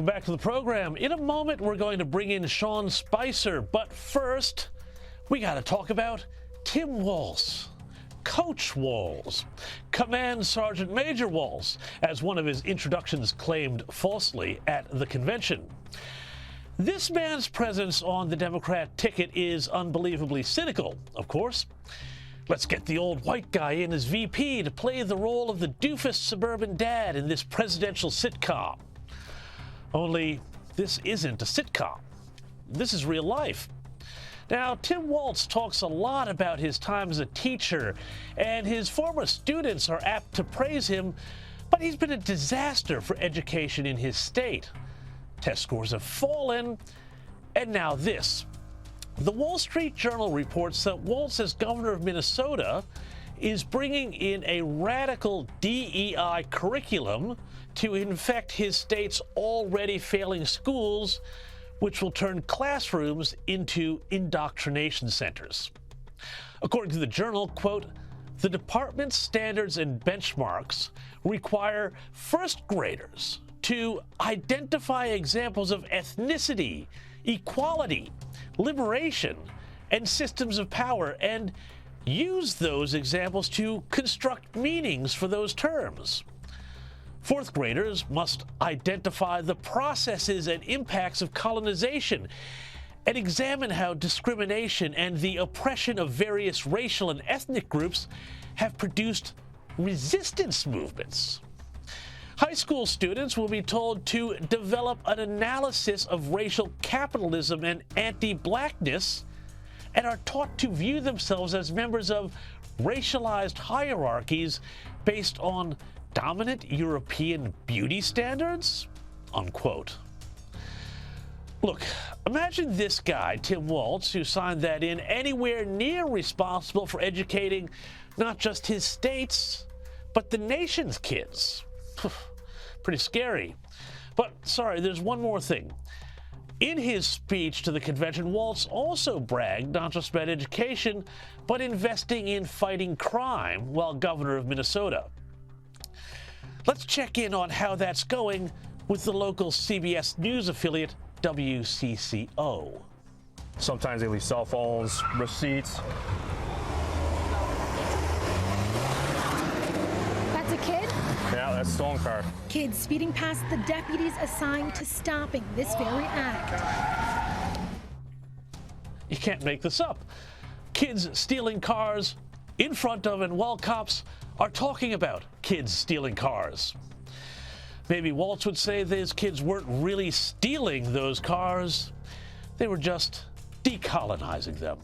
welcome back to the program. In a moment, we're going to bring in Sean Spicer, but first, we got to talk about Tim Walz, Coach Walz, Command Sergeant Major Walz, as one of his introductions claimed falsely at the convention. This man's presence on the Democrat ticket is unbelievably cynical, of course. Let's get the old white guy in as VP to play the role of the doofus suburban dad in this presidential sitcom. Only this isn't a sitcom. This is real life. Now, Tim Walz talks a lot about his time as a teacher, and his former students are apt to praise him, but he's been a disaster for education in his state. Test scores have fallen, and now this. The Wall Street Journal reports that Walz, as governor of Minnesota, is bringing in a radical DEI curriculum to infect his state's already failing schools, which will turn classrooms into indoctrination centers. According to the Journal, quote, the department's standards and benchmarks require first graders to identify examples of ethnicity, equality, liberation, and systems of power, and use those examples to construct meanings for those terms. Fourth graders must identify the processes and impacts of colonization and examine how discrimination and the oppression of various racial and ethnic groups have produced resistance movements. High school students will be told to develop an analysis of racial capitalism and anti-blackness, and are taught to view themselves as members of racialized hierarchies based on dominant European beauty standards? Unquote. Look, imagine this guy, Tim Walz, who signed that in, anywhere near responsible for educating not just his state's, but the nation's kids. Pretty scary. But sorry, there's one more thing. In his speech to the convention, Walz also bragged not just about education, but investing in fighting crime while governor of Minnesota. Let's check in on how that's going with the local CBS News affiliate, WCCO. Sometimes they leave cell phones, receipts. That's a kid? Yeah, that's a stolen car. Kids speeding past the deputies assigned to stopping this very act. You can't make this up. Kids stealing cars in front of and while cops are talking about kids stealing cars. Maybe Walz would say those kids weren't really stealing those cars. They were just decolonizing them.